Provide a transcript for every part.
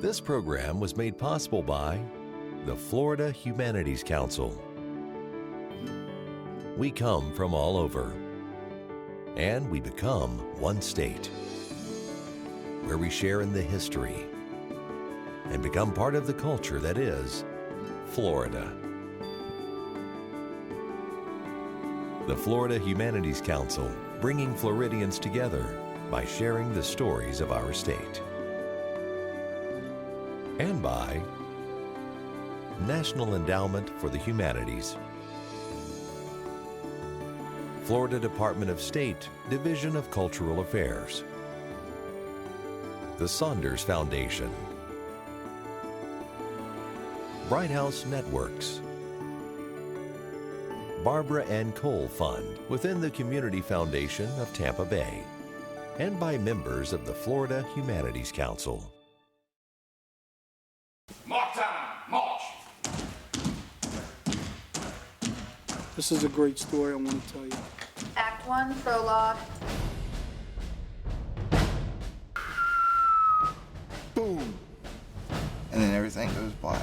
This program was made possible by the Florida Humanities Council. We come from all over, and we become one state, where we share in the history and become part of the culture that is Florida. The Florida Humanities Council, bringing Floridians together by sharing the stories of our state. And by National Endowment for the Humanities, Florida Department of State, Division of Cultural Affairs, the Saunders Foundation, Bright House Networks, Barbara Ann Cole Fund within the Community Foundation of Tampa Bay, and by members of the Florida Humanities Council. Mark time, march! This is a great story I want to tell you. Act 1, prologue. Boom! And then everything goes black.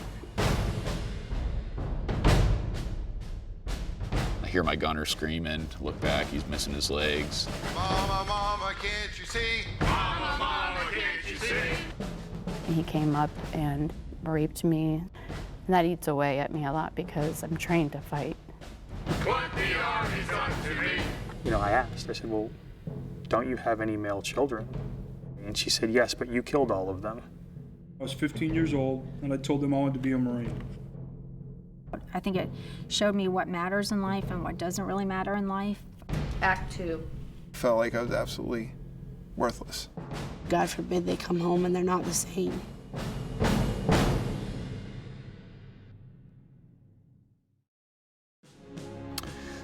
I hear my gunner screaming, look back, he's missing his legs. Mama, mama, can't you see? Mama, mama, can't you see? He came up and raped me, and that eats away at me a lot because I'm trained to fight. What the Army's done to me? You know, I asked, I said, well, don't you have any male children? And she said, yes, but you killed all of them. I was 15 years old, and I told them I wanted to be a Marine. I think it showed me what matters in life and what doesn't really matter in life. Act 2. Felt like I was absolutely worthless. God forbid they come home and they're not the same.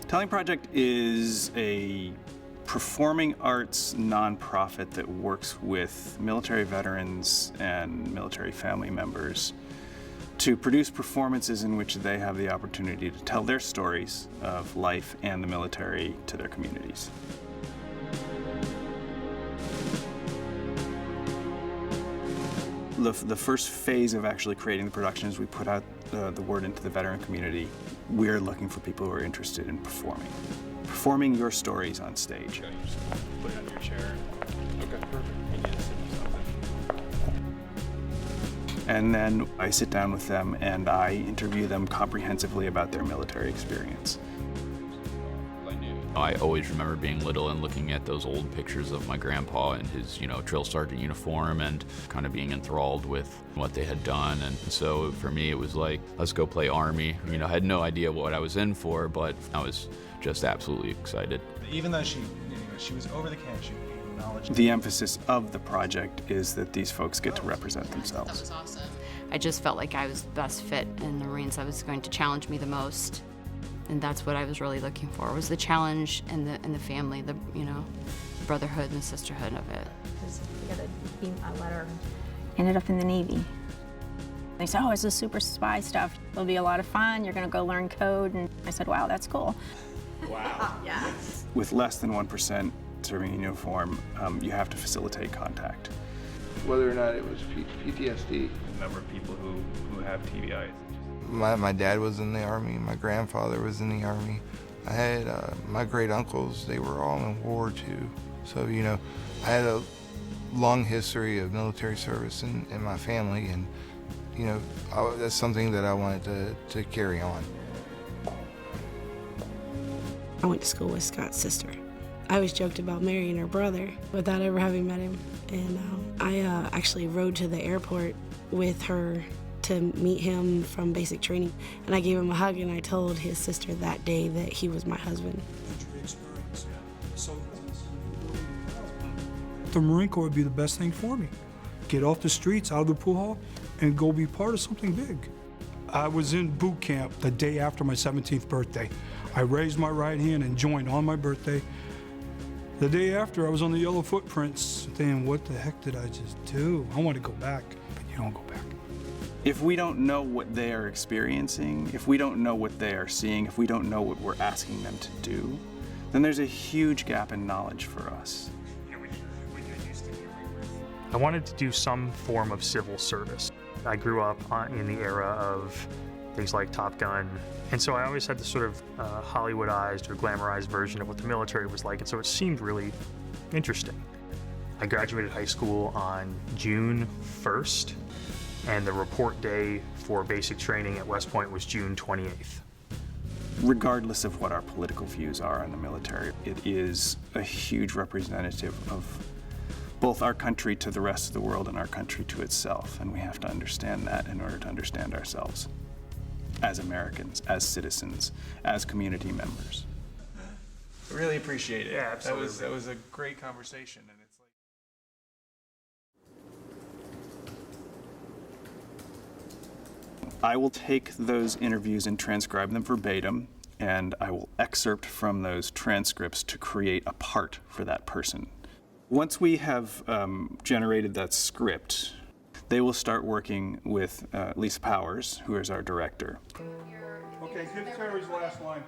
Talent Project is a performing arts nonprofit that works with military veterans and military family members to produce performances in which they have the opportunity to tell their stories of life and the military to their communities. The first phase of actually creating the production is we put out the word into the veteran community. We're looking for people who are interested in performing your stories on stage. Okay, just put it on your chair. Okay, perfect. And then I sit down with them and I interview them comprehensively about their military experience. I always remember being little and looking at those old pictures of my grandpa in his, drill sergeant uniform and kind of being enthralled with what they had done. And so for me, it was like, let's go play Army. I had no idea what I was in for, but I was just absolutely excited. Even though she was over the camp, she acknowledged. The emphasis of the project is that these folks get to represent themselves. That was awesome. I just felt like I was the best fit in the Marines. I was going to challenge me the most. And that's what I was really looking for, was the challenge and the family, the brotherhood and the sisterhood of it. We got a letter. Ended up in the Navy. They said, oh, it's the super spy stuff. It'll be a lot of fun. You're going to go learn code. And I said, wow, that's cool. Wow. Yeah. With less than 1% serving in uniform, you have to facilitate contact. Whether or not it was PTSD. The number of people who have TBI. My dad was in the Army, my grandfather was in the Army. I had my great uncles, they were all in World War II. So, I had a long history of military service in my family, and, that's something that I wanted to carry on. I went to school with Scott's sister. I always joked about marrying her brother without ever having met him. And I actually rode to the airport with her to meet him from basic training. And I gave him a hug, and I told his sister that day that he was my husband. The Marine Corps would be the best thing for me. Get off the streets, out of the pool hall, and go be part of something big. I was in boot camp the day after my 17th birthday. I raised my right hand and joined on my birthday. The day after, I was on the yellow footprints, thinking, what the heck did I just do? I want to go back, but you don't go back. If we don't know what they are experiencing, if we don't know what they are seeing, if we don't know what we're asking them to do, then there's a huge gap in knowledge for us. I wanted to do some form of civil service. I grew up in the era of things like Top Gun, and so I always had this sort of Hollywoodized or glamorized version of what the military was like, and so it seemed really interesting. I graduated high school on June 1st, and the report day for basic training at West Point was June 28th. Regardless of what our political views are on the military, it is a huge representative of both our country to the rest of the world and our country to itself, and we have to understand that in order to understand ourselves as Americans, as citizens, as community members. Really appreciate it. Yeah, absolutely. That was a great conversation, and it's like I will take those interviews and transcribe them verbatim, and I will excerpt from those transcripts to create a part for that person. Once we have generated that script, they will start working with Lisa Powers, who is our director. Okay, give Terry's last line.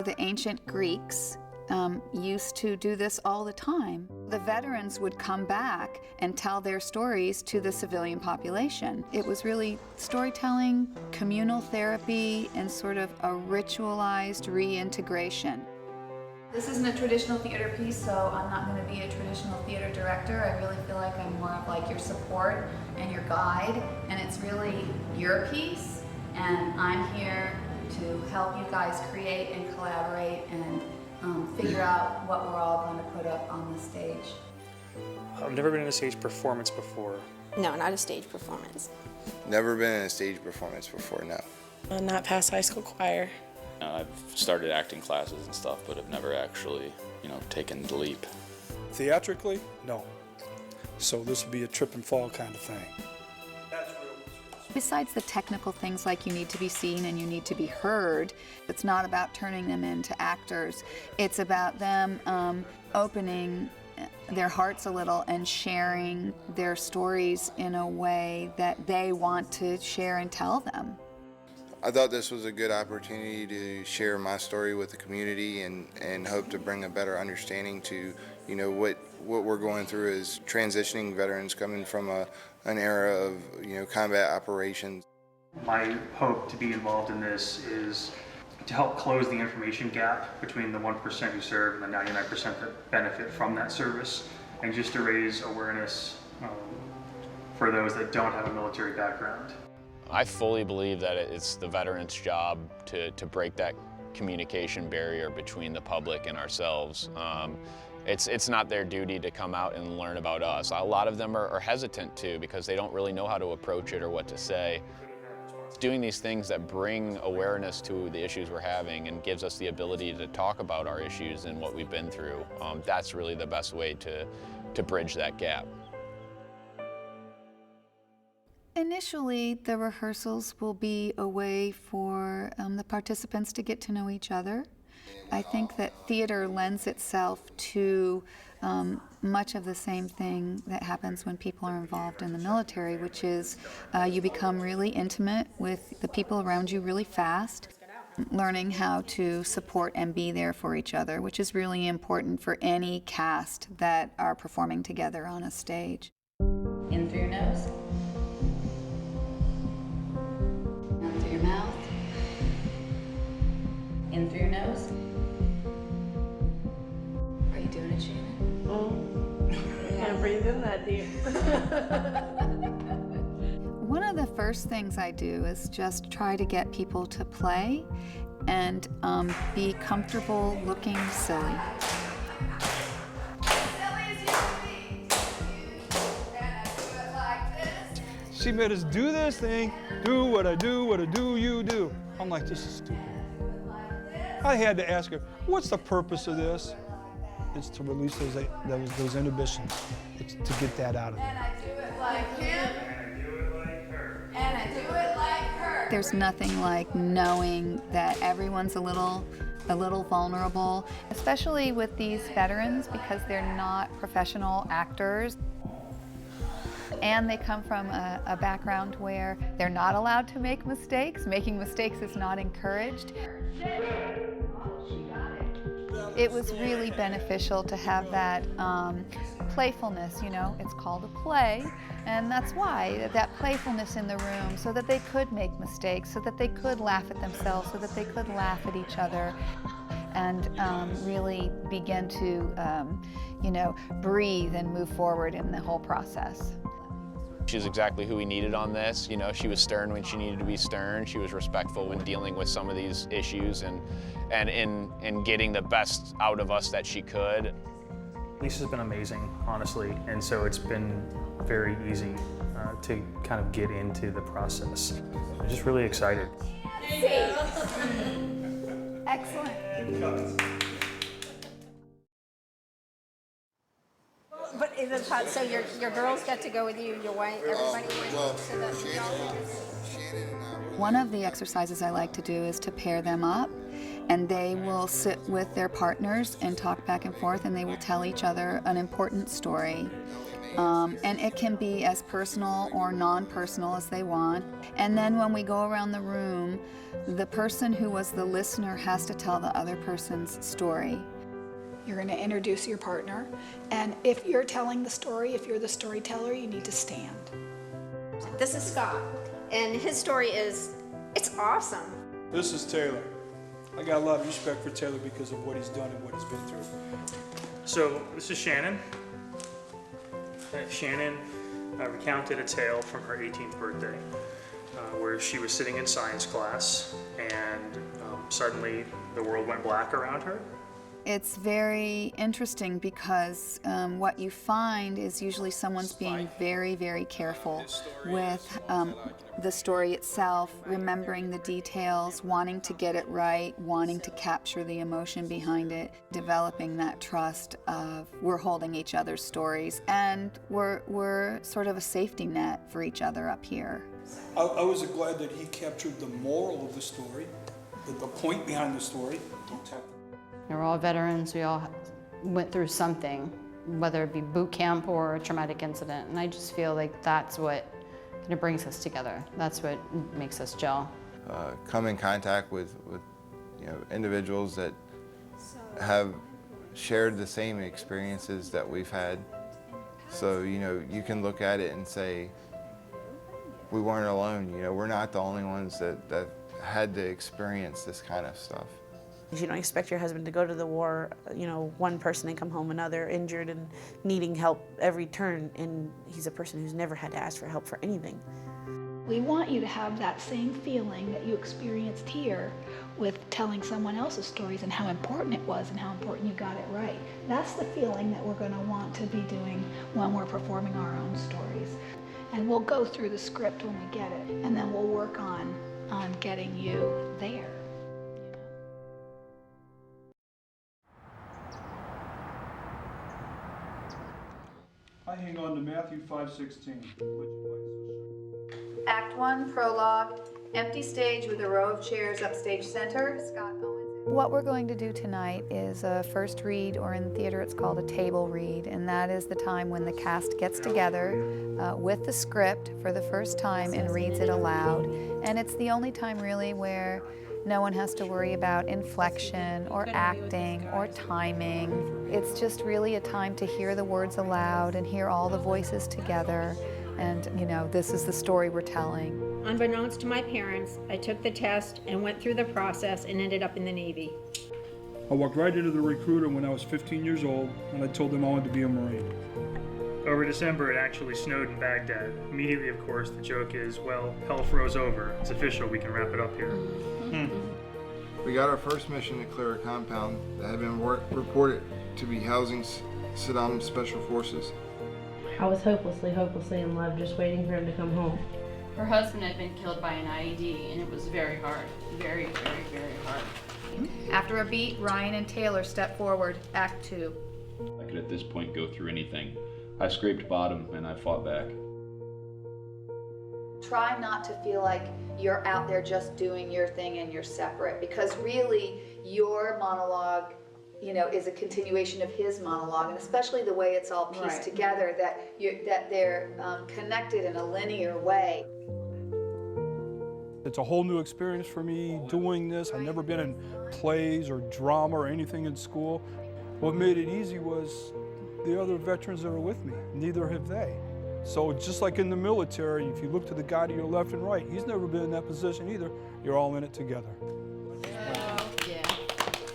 The ancient Greeks used to do this all the time. The veterans would come back and tell their stories to the civilian population. It was really storytelling, communal therapy, and sort of a ritualized reintegration. This isn't a traditional theater piece, so I'm not going to be a traditional theater director. I really feel like I'm more of like your support and your guide, and it's really your piece, and I'm here to help you guys create and collaborate and figure out what we're all going to put up on the stage. I've never been in a stage performance before. No, not a stage performance. Never been in a stage performance before, no. Not past high school choir. I've started acting classes and stuff, but have never actually, taken the leap. Theatrically, no. So this would be a trip and fall kind of thing. Besides the technical things like you need to be seen and you need to be heard, it's not about turning them into actors. It's about them opening their hearts a little and sharing their stories in a way that they want to share and tell them. I thought this was a good opportunity to share my story with the community and hope to bring a better understanding to, what we're going through as transitioning veterans coming from an era of, combat operations. My hope to be involved in this is to help close the information gap between the 1% who serve and the 99% that benefit from that service, and just to raise awareness for those that don't have a military background. I fully believe that it's the veterans' job to break that communication barrier between the public and ourselves. It's not their duty to come out and learn about us. A lot of them are hesitant to because they don't really know how to approach it or what to say. Doing these things that bring awareness to the issues we're having and gives us the ability to talk about our issues and what we've been through, that's really the best way to bridge that gap. Initially, the rehearsals will be a way for the participants to get to know each other. I think that theater lends itself to much of the same thing that happens when people are involved in the military, which is you become really intimate with the people around you really fast, learning how to support and be there for each other, which is really important for any cast that are performing together on a stage. In through your nose. Out through your mouth. In through your nose. Are you doing it, Shannon? Can't breathe in that deep. One of the first things I do is just try to get people to play and be comfortable looking silly. She made us do this thing, do what I do, you do. I'm like, this is stupid. I had to ask her, what's the purpose of this? It's to release those inhibitions. It's to get that out of And there. I do it like him. And I do it like her. And I do it like her. There's nothing like knowing that everyone's a little vulnerable, especially with these veterans because they're not professional actors. And they come from a background where they're not allowed to make mistakes. Making mistakes is not encouraged. It was really beneficial to have that playfulness, you know, it's called a play, and that's why, that playfulness in the room, so that they could make mistakes, so that they could laugh at themselves, so that they could laugh at each other, and really begin to, you know, breathe and move forward in the whole process. She's exactly who we needed on this. You know, she was stern when she needed to be stern. She was respectful when dealing with some of these issues, and in getting the best out of us that she could. Lisa's been amazing, honestly, and so it's been very easy to kind of get into the process. I'm just really excited. Excellent. But is it hot? So your girls get to go with you, your wife, everybody? One of the exercises I like to do is to pair them up, and they will sit with their partners and talk back and forth, and they will tell each other an important story. And it can be as personal or non-personal as they want. And then when we go around the room, the person who was the listener has to tell the other person's story. You're going to introduce your partner, and if you're telling the story, if you're the storyteller, you need to stand. This is Scott, and his story is, it's awesome. This is Taylor. I got a lot of respect for Taylor because of what he's done and what he's been through. So this is Shannon. Shannon recounted a tale from her 18th birthday where she was sitting in science class and suddenly the world went black around her. It's very interesting because what you find is usually someone's being very, very careful with the story itself, remembering the details, wanting to get it right, wanting to capture the emotion behind it, developing that trust of we're holding each other's stories, and we're sort of a safety net for each other up here. I was glad that he captured the moral of the story, the point behind the story. We're all veterans. We all went through something, whether it be boot camp or a traumatic incident. And I just feel like that's what kind of brings us together. That's what makes us gel. Come in contact with individuals that have shared the same experiences that we've had. So, you can look at it and say, we weren't alone. We're not the only ones that had to experience this kind of stuff. You don't expect your husband to go to the war, one person and come home another, injured and needing help every turn, and he's a person who's never had to ask for help for anything. We want you to have that same feeling that you experienced here with telling someone else's stories and how important it was and how important you got it right. That's the feeling that we're going to want to be doing when we're performing our own stories. And we'll go through the script when we get it, and then we'll work on getting you there. I hang on to Matthew 5:16. Act 1, prologue, empty stage with a row of chairs upstage center. Scott Owens. What we're going to do tonight is a first read, or in theater it's called a table read, and that is the time when the cast gets together with the script for the first time and reads it aloud. And it's the only time really where no one has to worry about inflection or acting or timing. It's just really a time to hear the words aloud and hear all the voices together. And, this is the story we're telling. Unbeknownst to my parents, I took the test and went through the process and ended up in the Navy. I walked right into the recruiter when I was 15 years old, and I told them I wanted to be a Marine. Over December, it actually snowed in Baghdad. Immediately, of course, the joke is, well, hell froze over. It's official, we can wrap it up here. We got our first mission to clear a compound that had been reported to be housing Saddam Special Forces. I was hopelessly in love, just waiting for him to come home. Her husband had been killed by an IED, and it was very hard. Very, very, very hard. After a beat, Ryan and Taylor step forward. Act 2. I could at this point go through anything. I scraped bottom and I fought back. Try not to feel like you're out there just doing your thing and you're separate, because really your monologue, is a continuation of his monologue, and especially the way it's all pieced together, that they're connected in a linear way. It's a whole new experience for me doing this. I've never been in plays or drama or anything in school. What made it easy was the other veterans that are with me. Neither have they. So just like in the military, if you look to the guy to your left and right, he's never been in that position either. You're all in it together. Yeah.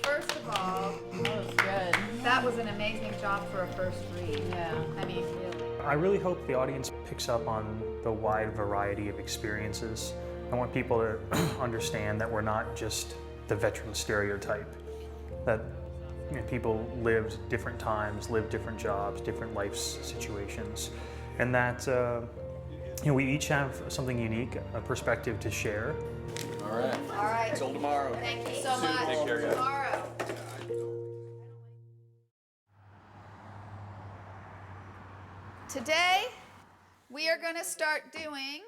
First of all, that was good. That was an amazing job for a first read. Yeah. I mean, really. I really hope the audience picks up on the wide variety of experiences. I want people to understand that we're not just the veteran stereotype, that people lived different times, lived different jobs, different life situations, and that we each have something unique, a perspective to share. All right. All right. Till tomorrow. Thank you so much. Take care, guys. Tomorrow. Today, we are going to start doing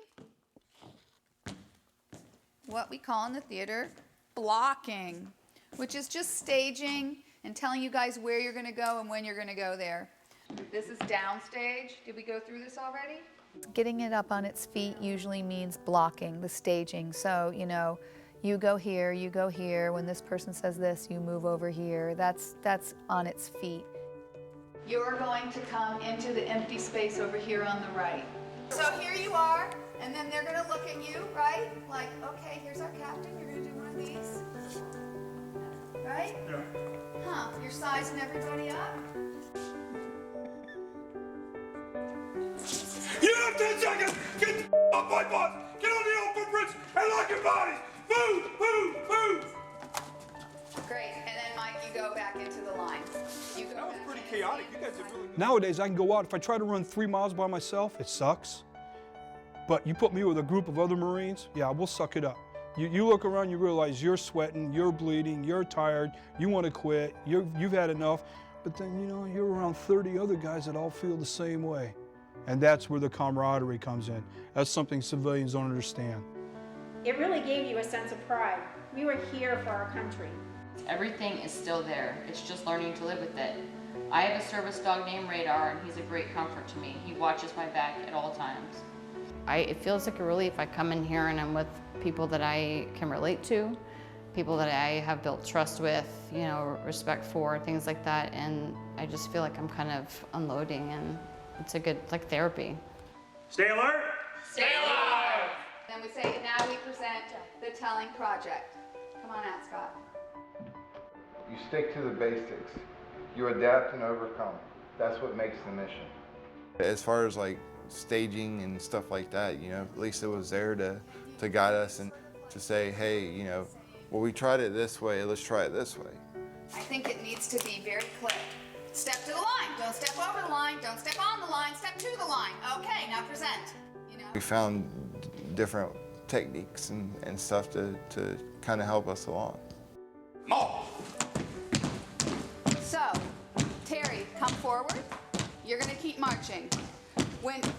what we call in the theater blocking, which is just staging and telling you guys where you're going to go and when you're going to go there. This is downstage. Did we go through this already? Getting it up on its feet usually means blocking, the staging. So, you go here, you go here. When this person says this, you move over here. That's on its feet. You're going to come into the empty space over here on the right. So here you are, and then they're going to look at you, right? Like, okay, here's our captain. You're going to do one of these. Right? Yeah. Huh, you're sizing everybody up? You have 10 seconds! Get the off my bus! Get on the old footprints and lock your bodies! Move! Move! Move! Great, and then Mike, you go back into the line. That was pretty chaotic. You guys did really good. Nowadays, I can go out. If I try to run 3 miles by myself, it sucks. But you put me with a group of other Marines, yeah, we'll suck it up. You look around, you realize you're sweating, you're bleeding, you're tired, you want to quit, you've had enough. But then, you're around 30 other guys that all feel the same way. And that's where the camaraderie comes in. That's something civilians don't understand. It really gave you a sense of pride. We were here for our country. Everything is still there. It's just learning to live with it. I have a service dog named Radar, and he's a great comfort to me. He watches my back at all times. It feels like a relief. I come in here and I'm with people that I can relate to, people that I have built trust with, respect for, things like that. And I just feel like I'm kind of unloading, and it's a good, therapy. Stay alert! Stay alive! Then we say, now we present the telling project. Come on out, Scott. You stick to the basics. You adapt and overcome. That's what makes the mission. As far as staging and stuff like that, at least it was there to guide us and to say, hey, well, we tried it this way, let's try it this way. I think it needs to be very clear. Step to the line, don't step over the line, don't step on the line, step to the line. Okay, now present. We found different techniques and stuff to kind of help us along. More! So, Terry, come forward. You're gonna keep marching.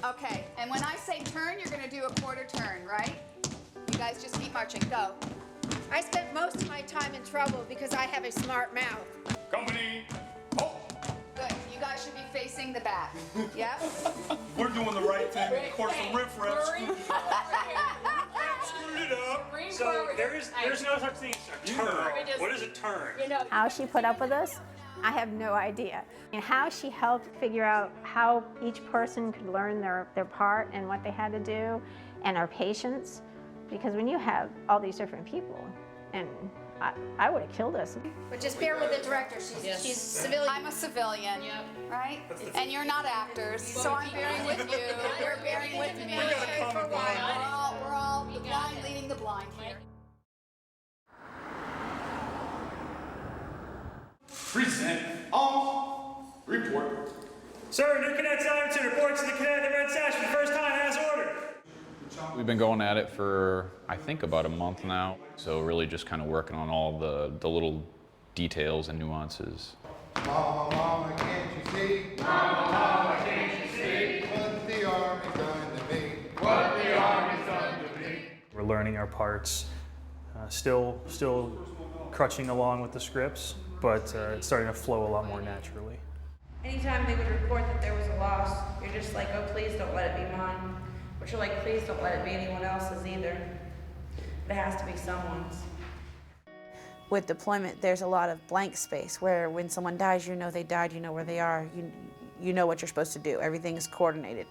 Okay, and when I say turn, you're gonna do a quarter turn, right? You guys just keep marching, go. I spent most of my time in trouble because I have a smart mouth. Company! Good, you guys should be facing the back. Yeah? We're doing the right thing. Of course, the riff-raff screwed it up. So there's no such thing as a turn. What is a turn? How she put up with us, I have no idea. And how she helped figure out how each person could learn their part and what they had to do, and our patience. Because when you have all these different people, and I would have killed us. But just bear with the director. She's civilian. I'm a civilian, right? And you're not actors, so I'm bearing with you. You're bearing with me. We're all the blind leading the blind here. Present on report. Sir, new cadet Simonson reports to the cadet in the red sash for the first time as ordered. We've been going at it for, I think, about a month now. So really just kind of working on all the little details and nuances. Mama, mama, can't you see? Mama, mama, can't you see? What the Army's done to me. What the Army's done to me. We're learning our parts, still crutching along with the scripts, but it's starting to flow a lot more naturally. Anytime they would report that there was a loss, you're just like, oh, please don't let it be mine. But you're like, please don't let it be anyone else's either. It has to be someone's. With deployment, there's a lot of blank space where when someone dies, you know they died, you know where they are, you know what you're supposed to do. Everything is coordinated.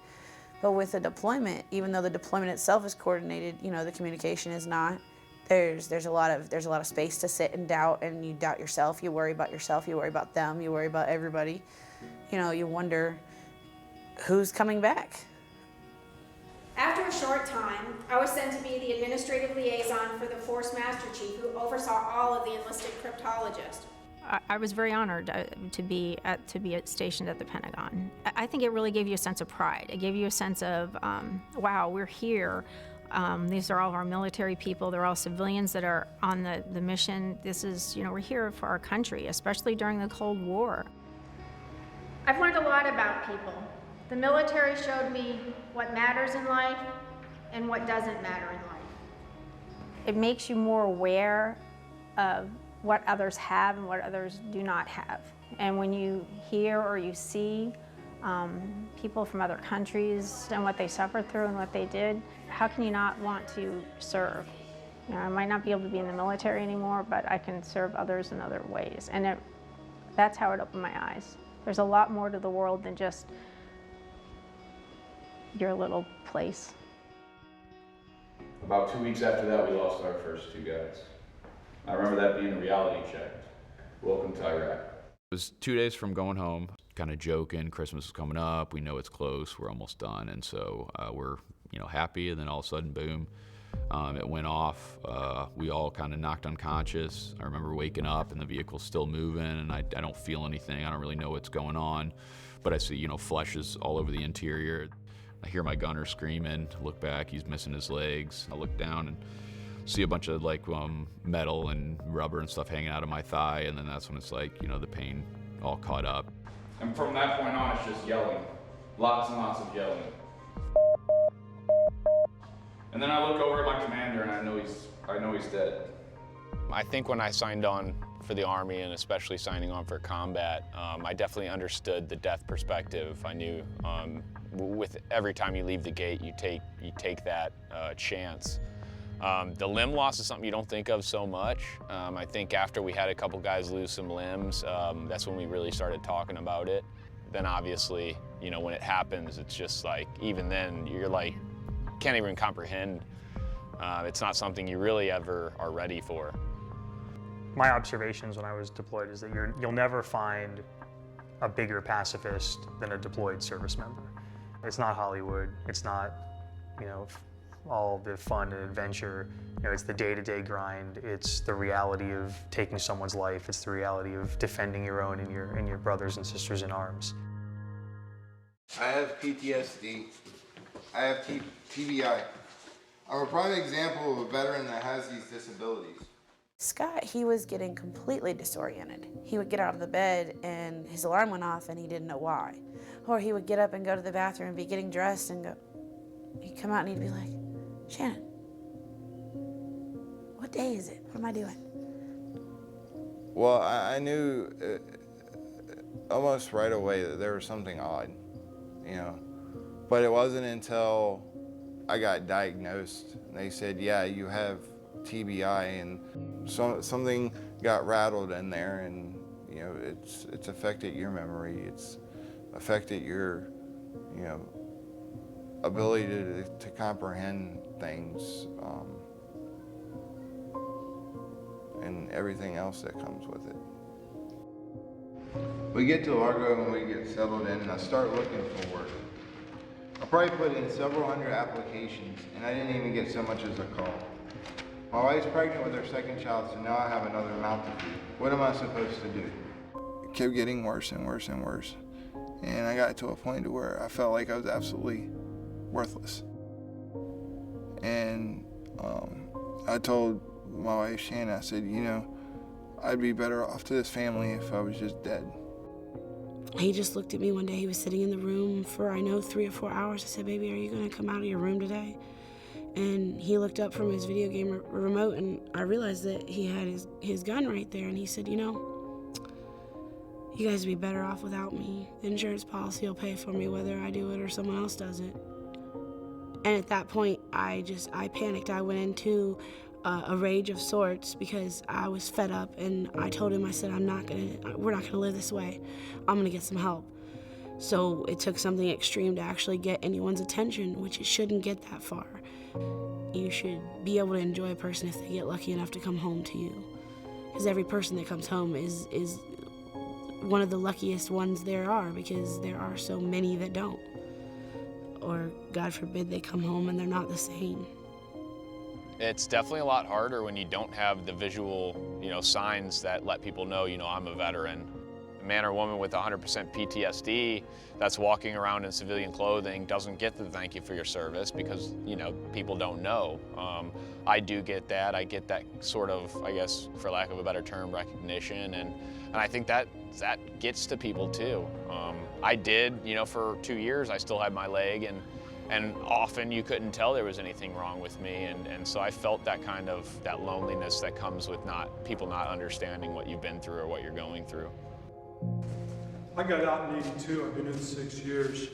But with a deployment, even though the deployment itself is coordinated, you know, the communication is not. There's a lot of space to sit and doubt, and you doubt yourself. You worry about yourself. You worry about them. You worry about everybody. You know, you wonder who's coming back. After a short time, I was sent to be the administrative liaison for the Force Master Chief, who oversaw all of the enlisted cryptologists. I was very honored to be stationed at the Pentagon. I think it really gave you a sense of pride. It gave you a sense of, wow, we're here. These are all of our military people. They're all civilians that are on the mission. This is, you know, we're here for our country, especially during the Cold War. I've learned a lot about people. The military showed me what matters in life and what doesn't matter in life. It makes you more aware of what others have and what others do not have. And when you hear or you see people from other countries and what they suffered through and what they did, how can you not want to serve? You know, I might not be able to be in the military anymore, but I can serve others in other ways. And that's how it opened my eyes. There's a lot more to the world than just your little place. About 2 weeks after that, we lost our first 2 guys. I remember that being a reality check. Welcome to Iraq. It was 2 days from going home, kind of joking, Christmas is coming up, we know it's close, we're almost done, and so we're happy, and then all of a sudden, boom, it went off. We all kind of knocked unconscious. I remember waking up and the vehicle's still moving, and I don't feel anything, I don't really know what's going on, but I see, fleshes all over the interior. I hear my gunner screaming, look back, he's missing his legs. I look down and see a bunch of metal and rubber and stuff hanging out of my thigh, and then that's when it's the pain all caught up. And from that point on, it's just yelling. Lots and lots of yelling. And then I look over at my commander and I know he's dead. I think when I signed on for the Army, and especially signing on for combat, I definitely understood the death perspective. I knew with every time you leave the gate, you take that chance. The limb loss is something you don't think of so much. I think after we had a couple guys lose some limbs, that's when we really started talking about it. Then obviously, when it happens, it's just even then, you're can't even comprehend. It's not something you really ever are ready for. My observations when I was deployed is that you'll never find a bigger pacifist than a deployed service member. It's not Hollywood. It's not, all the fun and adventure. It's the day-to-day grind. It's the reality of taking someone's life. It's the reality of defending your own and your brothers and sisters in arms. I have PTSD. I have TBI. I'm a prime example of a veteran that has these disabilities. Scott, he was getting completely disoriented. He would get out of the bed and his alarm went off and he didn't know why. Or he would get up and go to the bathroom and be getting dressed and go, he'd come out and he'd be like, Shannon, what day is it? What am I doing? Well, I knew almost right away that there was something odd, But it wasn't until I got diagnosed and they said, yeah, you have TBI, and something got rattled in there, and it's affected your memory. It's affected your ability to comprehend things, and everything else that comes with it. We get to Largo and we get settled in, and I start looking for work. I probably put in several hundred applications, and I didn't even get so much as a call. My wife's pregnant with her second child, so now I have another mouth to feed. What am I supposed to do? It kept getting worse and worse and worse. And I got to a point to where I felt like I was absolutely worthless. And I told my wife, Shannon, I said, I'd be better off to this family if I was just dead. He just looked at me one day. He was sitting in the room for, 3 or 4 hours. I said, baby, are you going to come out of your room today? And he looked up from his video game remote, and I realized that he had his gun right there, and he said, you guys would be better off without me. The insurance policy will pay for me whether I do it or someone else does it. And at that point, I panicked. I went into a rage of sorts because I was fed up, and I told him, I said, we're not gonna live this way. I'm gonna get some help. So it took something extreme to actually get anyone's attention, which it shouldn't get that far. You should be able to enjoy a person if they get lucky enough to come home to you. Because every person that comes home is one of the luckiest ones there are, because there are so many that don't. Or, God forbid, they come home and they're not the same. It's definitely a lot harder when you don't have the visual, signs that let people know, I'm a veteran. A man or woman with 100% PTSD that's walking around in civilian clothing doesn't get the thank you for your service because, people don't know. I do get that. I get that sort of, I guess, for lack of a better term, recognition. And I think that gets to people too. I did, for 2 years, I still had my leg, and often you couldn't tell there was anything wrong with me. And so I felt that kind of, that loneliness that comes with people not understanding what you've been through or what you're going through. I got out in '82. I've been in 6 years.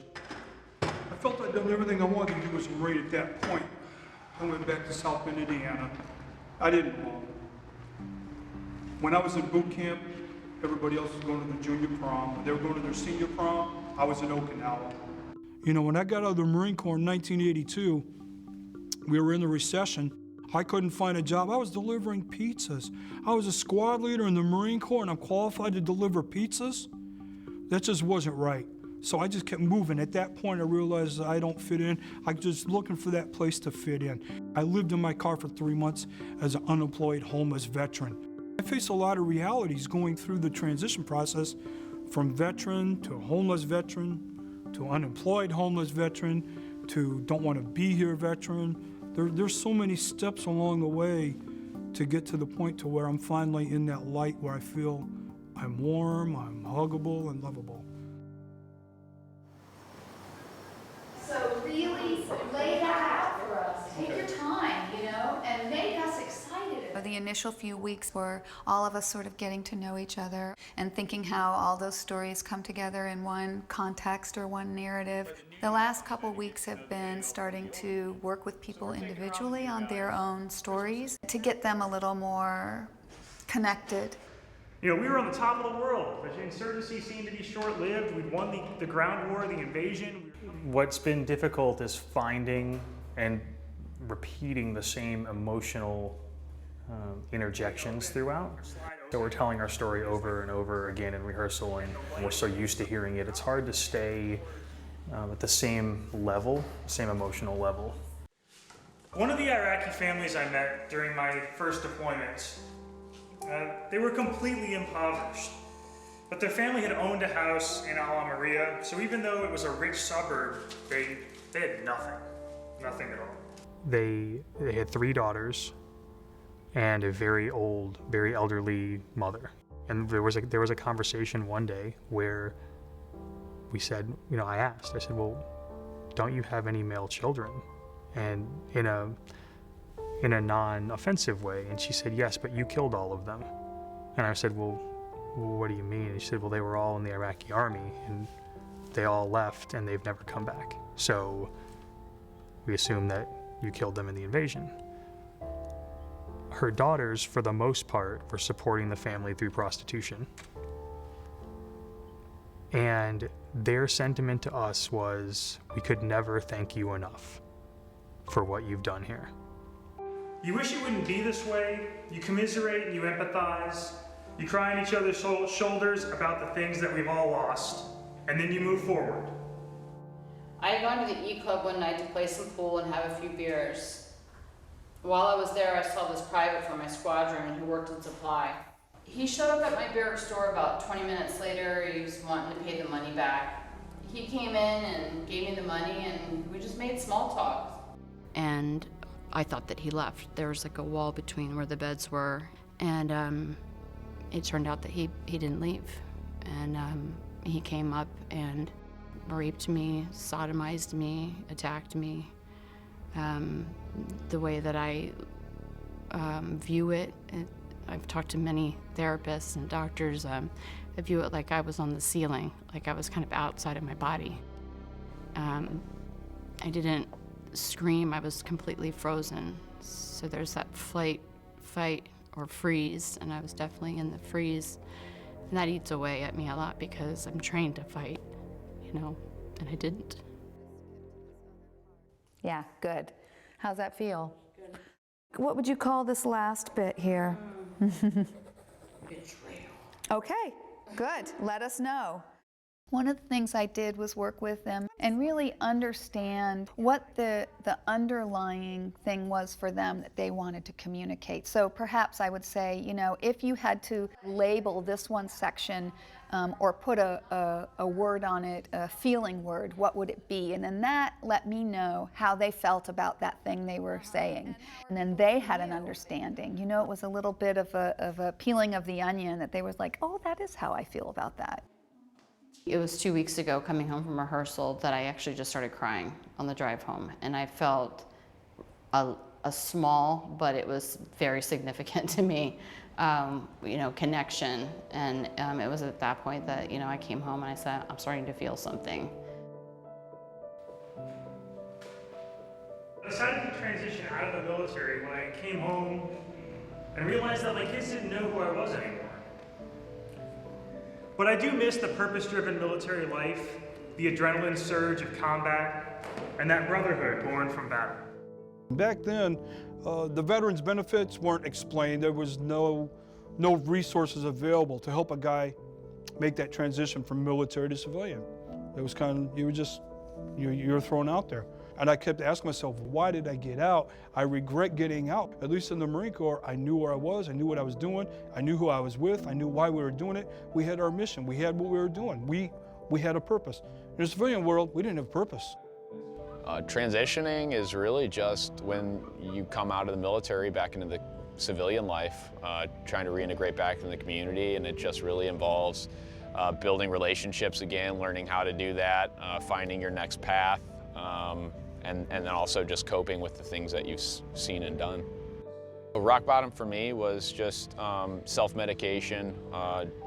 I felt I'd done everything I wanted to do as a Marine at that point. I went back to South Bend, Indiana. I didn't belong. When I was in boot camp, everybody else was going to the junior prom. When they were going to their senior prom, I was in Okinawa. When I got out of the Marine Corps in 1982, we were in the recession. I couldn't find a job. I was delivering pizzas. I was a squad leader in the Marine Corps, and I'm qualified to deliver pizzas? That just wasn't right. So I just kept moving. At that point, I realized I don't fit in. I was just looking for that place to fit in. I lived in my car for 3 months as an unemployed homeless veteran. I faced a lot of realities going through the transition process, from veteran to homeless veteran to unemployed homeless veteran to don't want to be here veteran. There's so many steps along the way to get to the point to where I'm finally in that light where I feel I'm warm, I'm huggable, and lovable. So really lay that out for us. Take your time, and make us excited. The initial few weeks were all of us sort of getting to know each other and thinking how all those stories come together in one context or one narrative. The last couple weeks have been starting to work with people individually on their own stories to get them a little more connected. We were on the top of the world. The insurgency seemed to be short-lived. We'd won the ground war, the invasion. What's been difficult is finding and repeating the same emotional interjections throughout. So we're telling our story over and over again in rehearsal, and we're so used to hearing it. It's hard to stay at the same level, same emotional level. One of the Iraqi families I met during my first deployments, they were completely impoverished, but their family had owned a house in Ala Maria, so even though it was a rich suburb, they had nothing at all. They had 3 daughters and a very old, very elderly mother. And there was a conversation one day where we said, I said, well, don't you have any male children? And in a non-offensive way. And she said, yes, but you killed all of them. And I said, well, what do you mean? And she said, well, they were all in the Iraqi army and they all left and they've never come back. So we assume that you killed them in the invasion. Her daughters, for the most part, were supporting the family through prostitution. And their sentiment to us was, we could never thank you enough for what you've done here. You wish it wouldn't be this way. You commiserate and you empathize. You cry on each other's shoulders about the things that we've all lost, and then you move forward. I had gone to the E-Club one night to play some pool and have a few beers. While I was there, I saw this private from my squadron who worked in supply. He showed up at my barrack store about 20 minutes later. He was wanting to pay the money back. He came in and gave me the money, and we just made small talk. And I thought that he left. There was like a wall between where the beds were, and it turned out that he didn't leave. And he came up and raped me, sodomized me, attacked me. The way that I view it, I've talked to many therapists and doctors. I view it like I was on the ceiling, like I was kind of outside of my body. I didn't scream, I was completely frozen. So there's that flight, fight, or freeze, and I was definitely in the freeze. And that eats away at me a lot because I'm trained to fight. you know, and I didn't. Yeah, good. How's that feel? Good. What would you call this last bit here? Betrayal. Okay, good. Let us know. One of the things I did was work with them and really understand what the underlying thing was for them that they wanted to communicate. So perhaps I would say, you know, if you had to label this one section or put a word on it, a feeling word, what would it be? And then that let me know how they felt about that thing they were saying. And then they had an understanding. You know, it was a little bit of a peeling of the onion that they was like, oh, that is how I feel about that. It was 2 weeks ago, coming home from rehearsal, that I actually just started crying on the drive home. And I felt a small, but it was very significant to me, you know, connection. And it was at that point that, you know, I came home and I said, I'm starting to feel something. I decided to transition out of the military when I came home and realized that my kids didn't know who I was anymore. But I do miss the purpose-driven military life, the adrenaline surge of combat, and that brotherhood born from battle. Back then, the veterans benefits weren't explained. There was no resources available to help a guy make that transition from military to civilian. It was kind of, you were thrown out there. And I kept asking myself, why did I get out? I regret getting out. At least in the Marine Corps, I knew where I was, I knew what I was doing, I knew who I was with, I knew why we were doing it. We had our mission, we had what we were doing. We had a purpose. In the civilian world, we didn't have a purpose. Transitioning is really just when you come out of the military back into the civilian life, trying to reintegrate back in the community, and it just really involves building relationships again, learning how to do that, finding your next path, and then also just coping with the things that you've seen and done. Rock bottom for me was just self-medication,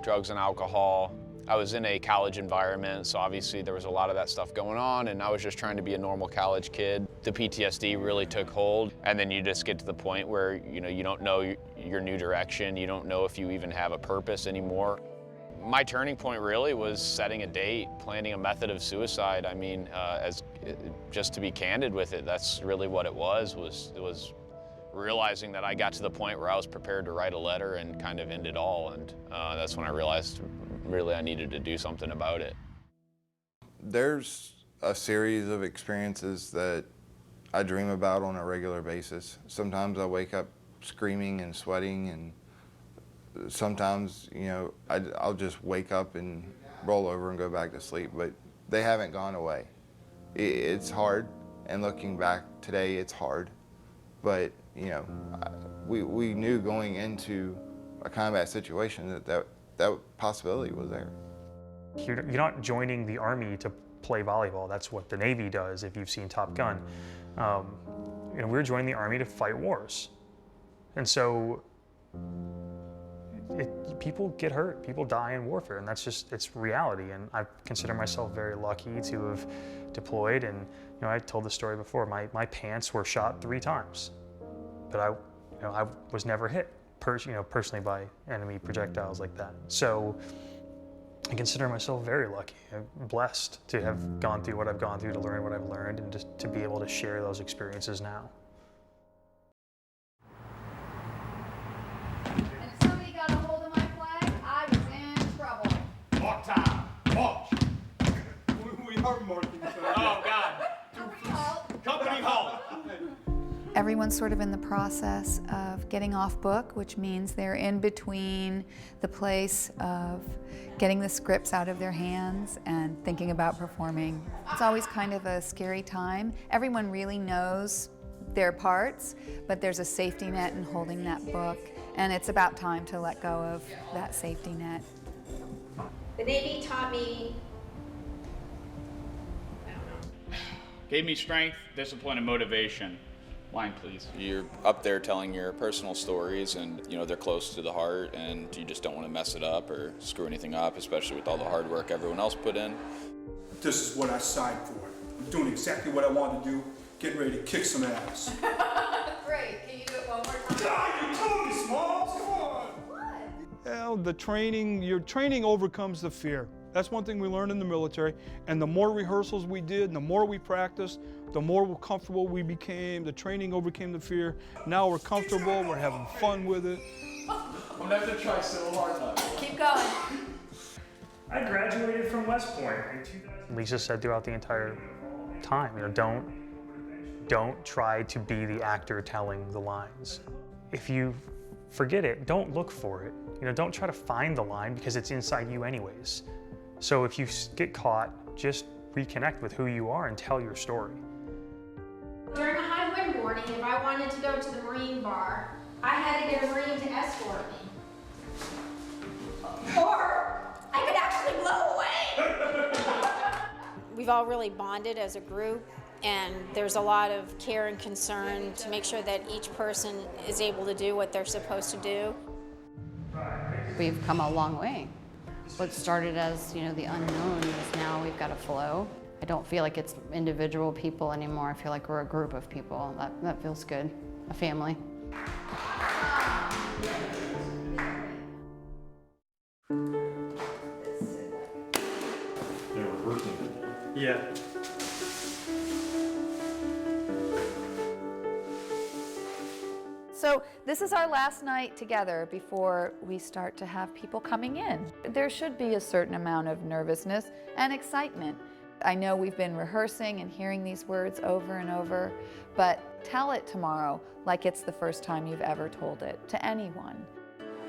drugs and alcohol. I was in a college environment, so obviously there was a lot of that stuff going on, and I was just trying to be a normal college kid. The PTSD really took hold, and then you just get to the point where you don't know your new direction, you don't know if you even have a purpose anymore. My turning point really was setting a date, planning a method of suicide. I mean, just to be candid with it, that's really what it was realizing that I got to the point where I was prepared to write a letter and kind of end it all, and that's when I realized really I needed to do something about it. There's a series of experiences that I dream about on a regular basis. Sometimes I wake up screaming and sweating, and sometimes, I'll just wake up and roll over and go back to sleep, but they haven't gone away. It's hard, and looking back today, it's hard, but we knew going into a combat situation that possibility was there. You're not joining the Army to play volleyball. That's what the Navy does, if you've seen Top Gun. We're joining the Army to fight wars. And so people get hurt, people die in warfare, and it's reality. And I consider myself very lucky to have deployed, and I told the story before, my pants were shot 3 times, but I was never hit personally by enemy projectiles like that. So I consider myself very lucky. I'm blessed to have gone through what I've gone through, to learn what I've learned, and just to be able to share those experiences now. And if somebody got a hold of my flag, I was in trouble. Mark time. March. We are marking. Oh, God. Company halt. Company halt. Everyone's sort of in the process of getting off book, which means they're in between the place of getting the scripts out of their hands and thinking about performing. It's always kind of a scary time. Everyone really knows their parts, but there's a safety net in holding that book, and it's about time to let go of that safety net. The Navy taught me, gave me strength, discipline, and motivation. Line, please. You're up there telling your personal stories, and they're close to the heart, and you just don't want to mess it up or screw anything up, especially with all the hard work everyone else put in. This is what I signed for. I'm doing exactly what I wanted to do, getting ready to kick some ass. Great. Can you do it one more time? God, you told me, Smalls. Come on. What? Well, your training overcomes the fear. That's one thing we learned in the military. And the more rehearsals we did, and the more we practiced, the more comfortable we became. The training overcame the fear. Now we're comfortable, we're having fun with it. I'm gonna have to try so hard now. Keep going. I graduated from West Point in 2000. Lisa said throughout the entire time, don't try to be the actor telling the lines. If you forget it, don't look for it. Don't try to find the line because it's inside you anyways. So if you get caught, just reconnect with who you are and tell your story. During a high wind warning, if I wanted to go to the Marine bar, I had to get a Marine to escort me. Or I could actually blow away. We've all really bonded as a group, and there's a lot of care and concern to make sure that each person is able to do what they're supposed to do. We've come a long way. What started as, the unknown is now we've got a flow. I don't feel like it's individual people anymore. I feel like we're a group of people. That feels good, a family. They're rehearsing. Yeah. So this is our last night together before we start to have people coming in. There should be a certain amount of nervousness and excitement. I know we've been rehearsing and hearing these words over and over, but tell it tomorrow like it's the first time you've ever told it to anyone.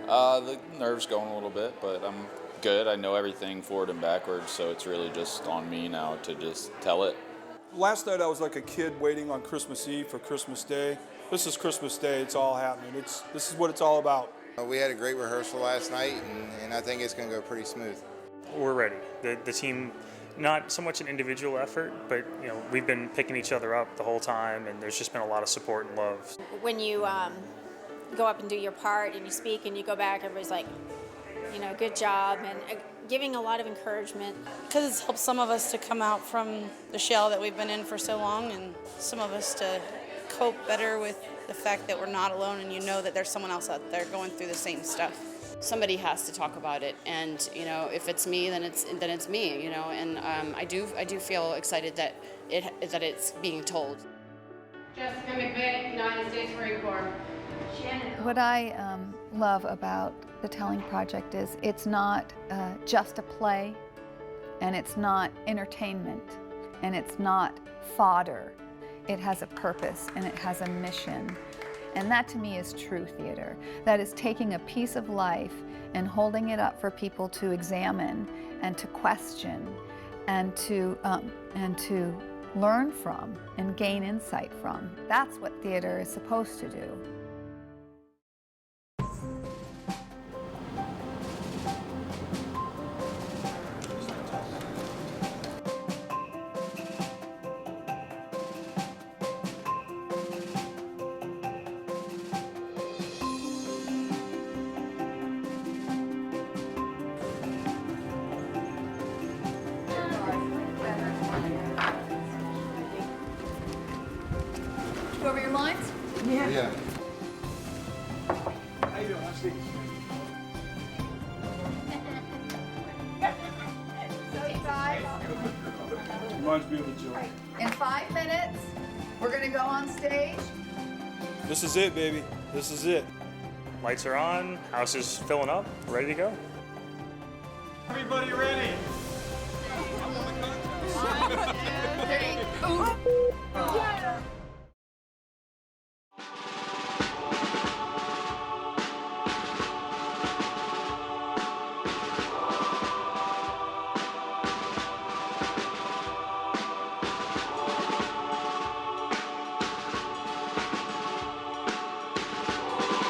The nerves going a little bit, but I'm good. I know everything forward and backwards, so it's really just on me now to just tell it. Last night I was like a kid waiting on Christmas Eve for Christmas Day. This is Christmas Day, it's all happening. This is what it's all about. We had a great rehearsal last night, and I think it's going to go pretty smooth. We're ready. The team, not so much an individual effort, but we've been picking each other up the whole time, and there's just been a lot of support and love. When you go up and do your part and you speak and you go back, everybody's like, good job, and giving a lot of encouragement. Because it's helped some of us to come out from the shell that we've been in for so long, and some of us to cope better with the fact that we're not alone, and that there's someone else out there going through the same stuff. Somebody has to talk about it, and if it's me, then it's me, and I do feel excited that it's being told. Jessica McVeigh, United States Marine Corps. What I love about the Telling Project is it's not just a play, and it's not entertainment, and it's not fodder. It has a purpose and it has a mission. And that to me is true theater. That is taking a piece of life and holding it up for people to examine and to question and to learn from and gain insight from. That's what theater is supposed to do. Go over your lines? Yeah. How you doing? Nice to meet you. Reminds me of a joke. In 5 minutes, we're going to go on stage. This is it, baby. This is it. Lights are on, house is filling up, ready to go. Everybody ready? 1, 2, 3. Ooh. Yeah.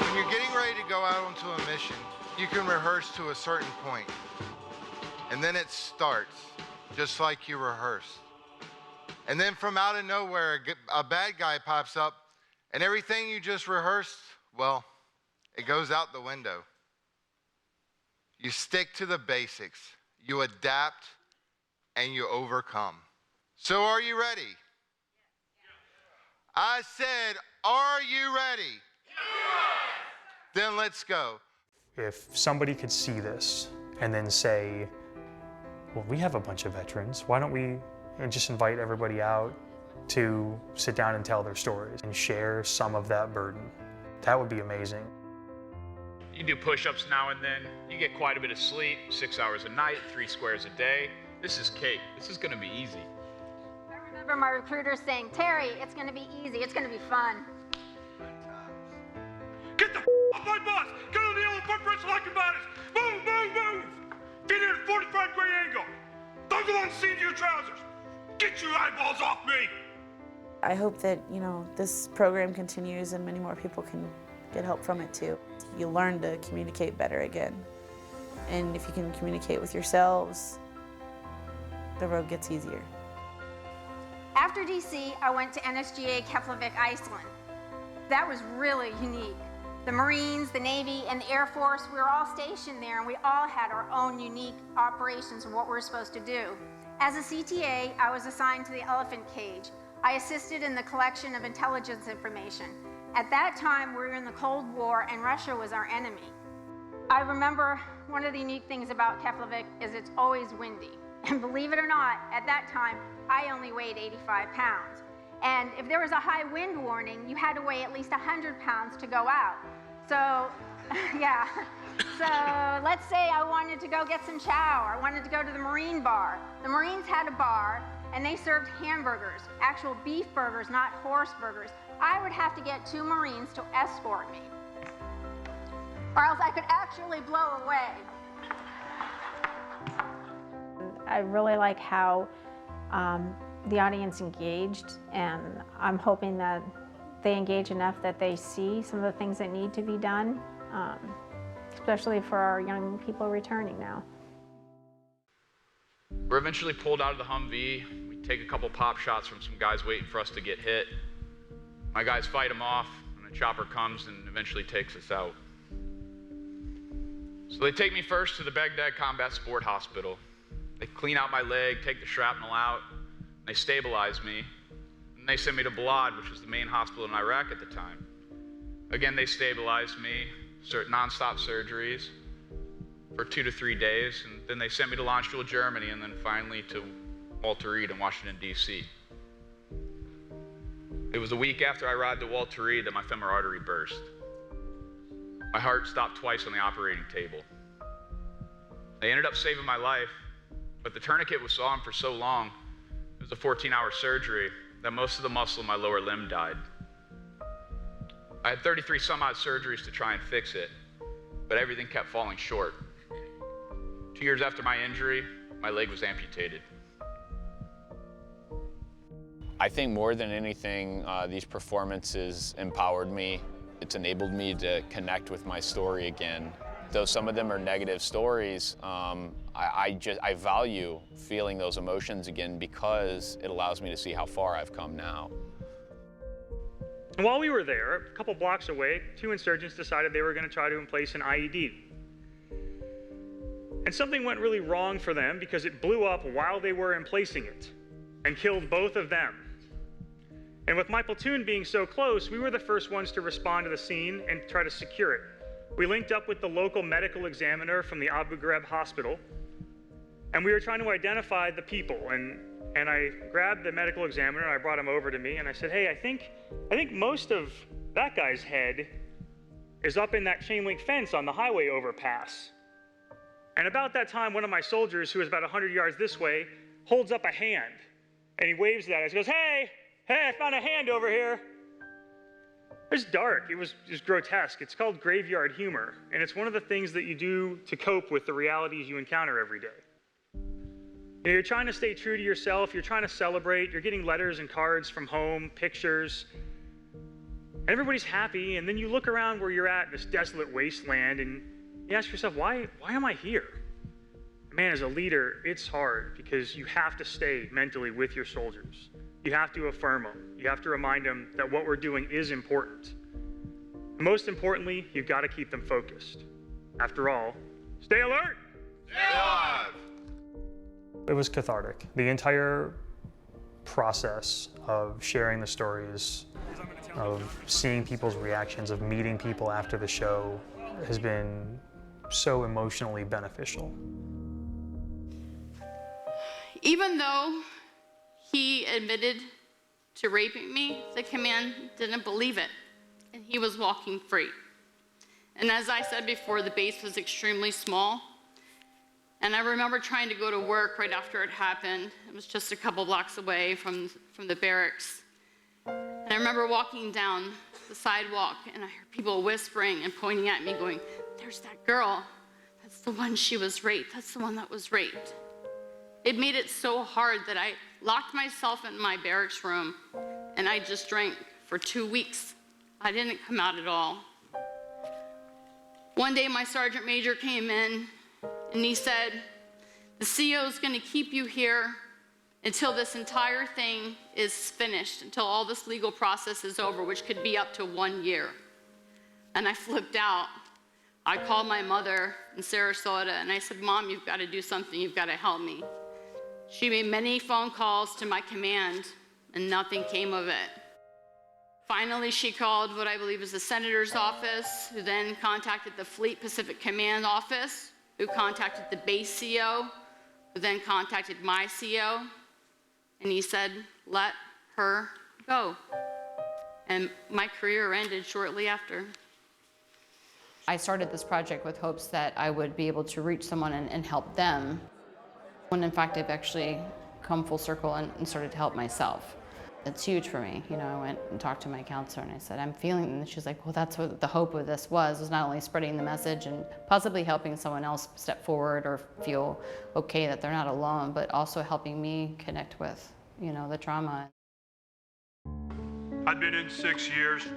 When you're getting ready to go out onto a mission, you can rehearse to a certain point. And then it starts, just like you rehearsed. And then from out of nowhere, a bad guy pops up, and everything you just rehearsed, well, it goes out the window. You stick to the basics, you adapt, and you overcome. So are you ready? I said, are you ready? Then let's go. If somebody could see this and then say, well, we have a bunch of veterans. Why don't we just invite everybody out to sit down and tell their stories and share some of that burden? That would be amazing. You do push-ups now and then. You get quite a bit of sleep, 6 hours a night, 3 squares a day. This is cake. This is gonna be easy. I remember my recruiter saying, Terry, it's gonna be easy, it's gonna be fun. Get the off my bus! Get on the yellow footprints like about it! Move, move, move! Get in at 45-degree angle! Don't go on the seat of your trousers! Get your eyeballs off me! I hope that, this program continues and many more people can get help from it too. You learn to communicate better again. And if you can communicate with yourselves, the road gets easier. After DC, I went to NSGA Keflavik, Iceland. That was really unique. The Marines, the Navy, and the Air Force, we were all stationed there and we all had our own unique operations and what we were supposed to do. As a CTA, I was assigned to the elephant cage. I assisted in the collection of intelligence information. At that time, we were in the Cold War and Russia was our enemy. I remember one of the unique things about Keflavik is it's always windy. And believe it or not, at that time, I only weighed 85 pounds. And if there was a high wind warning, you had to weigh at least 100 pounds to go out. So, yeah. So let's say I wanted to go get some chow, or I wanted to go to the Marine bar. The Marines had a bar, and they served hamburgers, actual beef burgers, not horse burgers. I would have to get 2 Marines to escort me, or else I could actually blow away. I really like how the audience engaged, and I'm hoping that they engage enough that they see some of the things that need to be done, especially for our young people returning now. We're eventually pulled out of the Humvee. We take a couple pop shots from some guys waiting for us to get hit. My guys fight them off, and the chopper comes and eventually takes us out. So they take me first to the Baghdad Combat Sport Hospital. They clean out my leg, take the shrapnel out, and they stabilize me. And they send me to Balad, which was the main hospital in Iraq at the time. Again, they stabilized me, non-stop surgeries for 2 to 3 days, and then they sent me to Landstuhl, Germany, and then finally to Walter Reed in Washington, D.C. It was a week after I arrived at Walter Reed that my femoral artery burst. My heart stopped twice on the operating table. They ended up saving my life, but the tourniquet was on for so long, it was a 14-hour surgery, that most of the muscle in my lower limb died. I had 33 some odd surgeries to try and fix it, but everything kept falling short. 2 years after my injury, my leg was amputated. I think more than anything, these performances empowered me. It's enabled me to connect with my story again. Though some of them are negative stories, I value feeling those emotions again because it allows me to see how far I've come now. And while we were there, a couple blocks away, 2 insurgents decided they were going to try to place an IED. And something went really wrong for them because it blew up while they were emplacing it and killed both of them. And with my platoon being so close, we were the first ones to respond to the scene and try to secure it. We linked up with the local medical examiner from the Abu Ghraib hospital, and we were trying to identify the people. And I grabbed the medical examiner, and I brought him over to me, and I said, hey, I think most of that guy's head is up in that chain link fence on the highway overpass. And about that time, one of my soldiers, who was about 100 yards this way, holds up a hand, and he waves at us. He goes, hey, I found a hand over here. It was dark, it was grotesque. It's called graveyard humor, and it's one of the things that you do to cope with the realities you encounter every day. You're trying to stay true to yourself, you're trying to celebrate, you're getting letters and cards from home, pictures, and everybody's happy, and then you look around where you're at, this desolate wasteland, and you ask yourself, why am I here? Man, as a leader, it's hard because you have to stay mentally with your soldiers. You have to affirm them. You have to remind them that what we're doing is important. And most importantly, you've got to keep them focused. After all, stay alert! Stay alive! It was cathartic. The entire process of sharing the stories, of seeing people's reactions, of meeting people after the show has been so emotionally beneficial. Even though he admitted to raping me, the command didn't believe it, and he was walking free. And as I said before, the base was extremely small, and I remember trying to go to work right after it happened. It was just a couple blocks away from the barracks. And I remember walking down the sidewalk, and I heard people whispering and pointing at me going, "There's that girl. That's the one she was raped. That's the one that was raped." It made it so hard that I locked myself in my barracks room, and I just drank for 2 weeks. I didn't come out at all. One day my sergeant major came in, and he said, "The CO is going to keep you here until this entire thing is finished, until all this legal process is over, which could be up to 1 year." And I flipped out. I called my mother in Sarasota, and I said, "Mom, you've got to do something. You've got to help me." She made many phone calls to my command, and nothing came of it. Finally, she called what I believe is the senator's office, who then contacted the Fleet Pacific Command office, who contacted the base CO, who then contacted my CO, and he said, "Let her go." And my career ended shortly after. I started this project with hopes that I would be able to reach someone and help them, when in fact I've actually come full circle and started to help myself. It's huge for me. You know, I went and talked to my counselor and I said, "I'm feeling," and she's like, "Well, that's what the hope of this was not only spreading the message and possibly helping someone else step forward or feel okay that they're not alone, but also helping me connect with, you know, the trauma." I'd been in 6 years.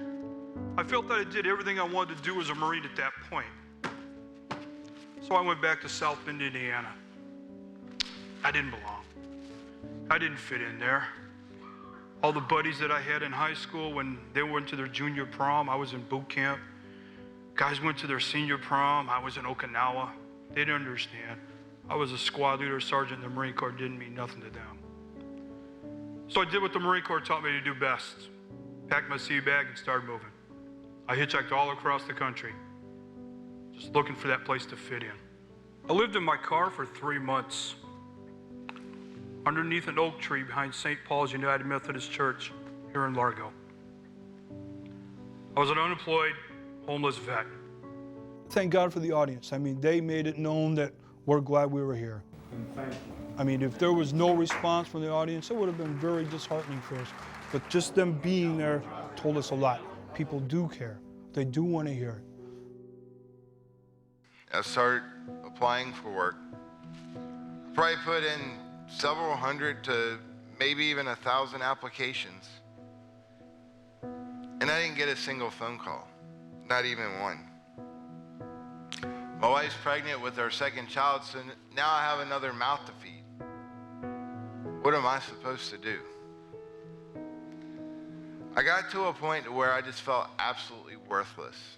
I felt that I did everything I wanted to do as a Marine at that point. So I went back to South Bend, Indiana. I didn't belong. I didn't fit in there. All the buddies that I had in high school, when they went to their junior prom, I was in boot camp. Guys went to their senior prom, I was in Okinawa. They didn't understand. I was a squad leader, sergeant in the Marine Corps, didn't mean nothing to them. So I did what the Marine Corps taught me to do best. Packed my sea bag and started moving. I hitchhiked all across the country, just looking for that place to fit in. I lived in my car for 3 months, underneath an oak tree behind St. Paul's United Methodist Church here in Largo. I was an unemployed, homeless vet. Thank God for the audience. I mean, they made it known that we're glad we were here. And thank you. I mean, if there was no response from the audience, it would have been very disheartening for us. But just them being there told us a lot. People do care. They do want to hear it. I started applying for work. Probably put in several hundred to maybe even 1,000 applications. And I didn't get a single phone call, not even one. My wife's pregnant with our second child, so now I have another mouth to feed. What am I supposed to do? I got to a point where I just felt absolutely worthless.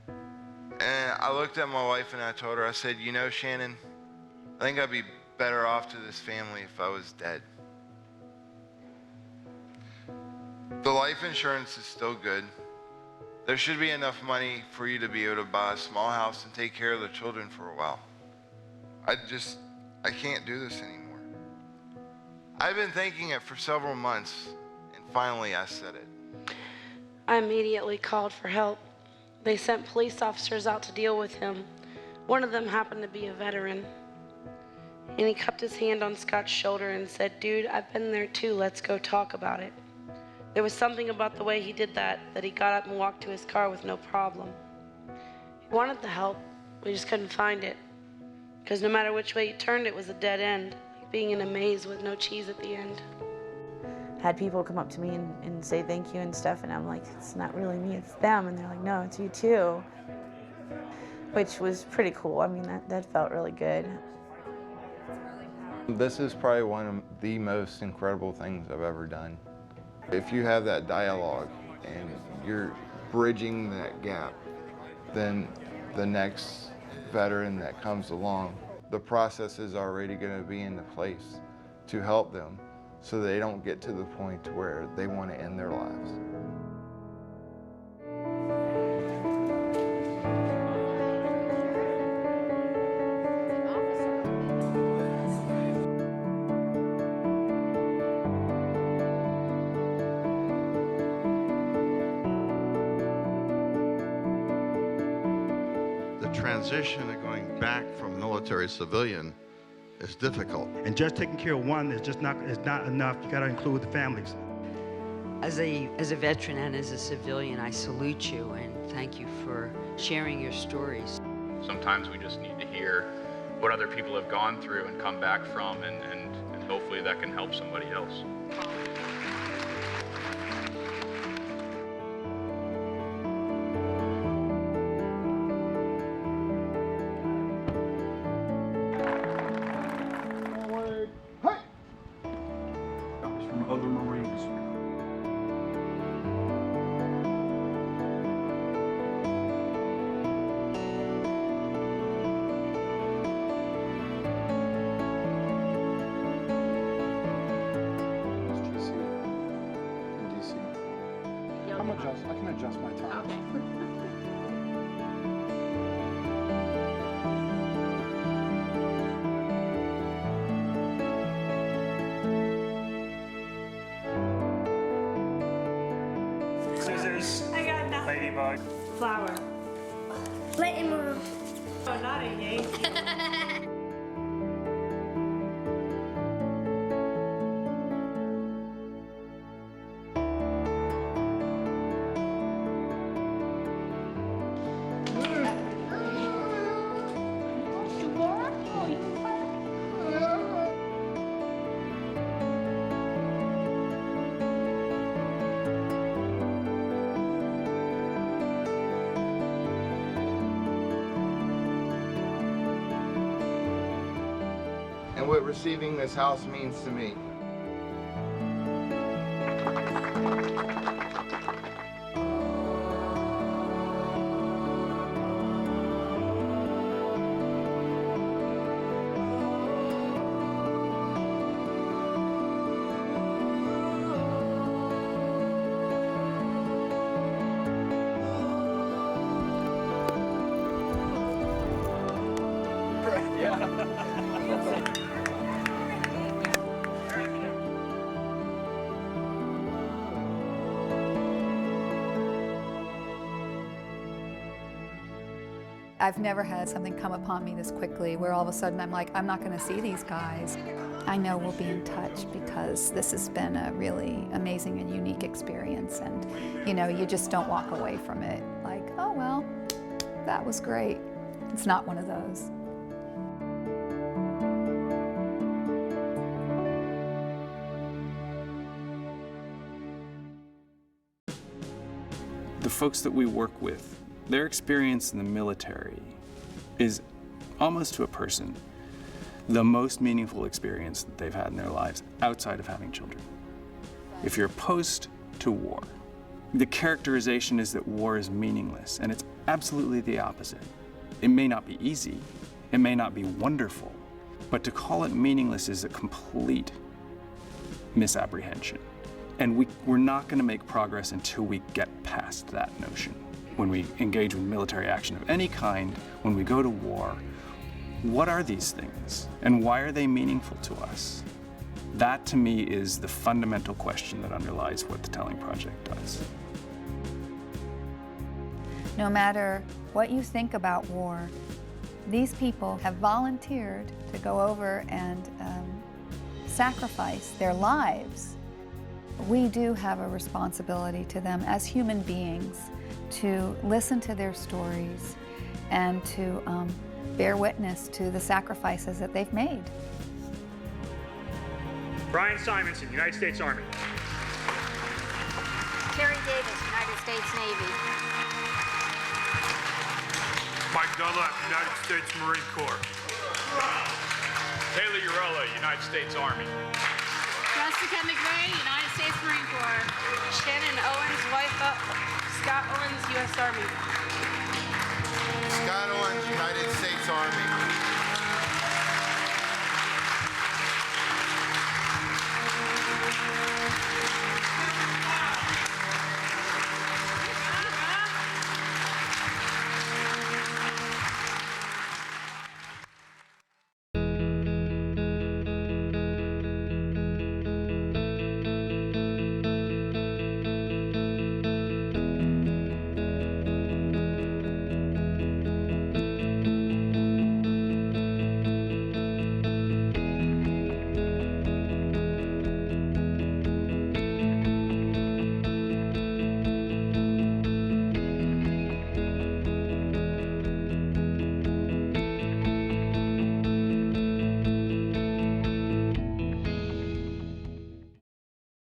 And I looked at my wife and I told her, I said, "You know, Shannon, I think I'd be better off to this family if I was dead." The life insurance is still good. There should be enough money for you to be able to buy a small house and take care of the children for a while. I can't do this anymore. I've been thinking it for several months, and finally I said it. I immediately called for help. They sent police officers out to deal with him. One of them happened to be a veteran. And he cupped his hand on Scott's shoulder and said, "Dude, I've been there too, let's go talk about it." There was something about the way he did that he got up and walked to his car with no problem. He wanted the help, we just couldn't find it. Because no matter which way you turned, it was a dead end, like being in a maze with no cheese at the end. Had people come up to me and say thank you and stuff, and I'm like, "It's not really me, it's them." And they're like, "No, it's you too." Which was pretty cool. I mean, that felt really good. This is probably one of the most incredible things I've ever done. If you have that dialogue and you're bridging that gap, then the next veteran that comes along, the process is already going to be into place to help them so they don't get to the point where they want to end their lives. transition of going back from military civilian is difficult. And just taking care of one is not enough. You got to include the families. As a veteran and as a civilian, I salute you and thank you for sharing your stories. Sometimes we just need to hear what other people have gone through and come back from, and hopefully that can help somebody else. From other Marines. I can adjust my time. Scissors. I got nothing. Ladybug. Flower. Let him move. Oh, not a Yankee. And what receiving this house means to me. I've never had something come upon me this quickly where all of a sudden I'm like, I'm not going to see these guys. I know we'll be in touch because this has been a really amazing and unique experience, and you know, you just don't walk away from it like, oh well, that was great. It's not one of those. The folks that we work with, their experience in the military is almost to a person the most meaningful experience that they've had in their lives outside of having children. If you're opposed to war, the characterization is that war is meaningless, and it's absolutely the opposite. It may not be easy, it may not be wonderful, but to call it meaningless is a complete misapprehension. And we're not going to make progress until we get past that notion. When we engage with military action of any kind, when we go to war, what are these things and why are they meaningful to us? That to me is the fundamental question that underlies what the Telling Project does. No matter what you think about war, these people have volunteered to go over and sacrifice their lives. We do have a responsibility to them as human beings to listen to their stories and to bear witness to the sacrifices that they've made. Brian Simonson, United States Army. Terry Davis, United States Navy. Mike Dunlap, United States Marine Corps. Taylor Urella, United States Army. Jessica McRae, United States Marine Corps. Shannon Owens, wife of Scott Owens, U.S. Army. Scott Owens, United States Army.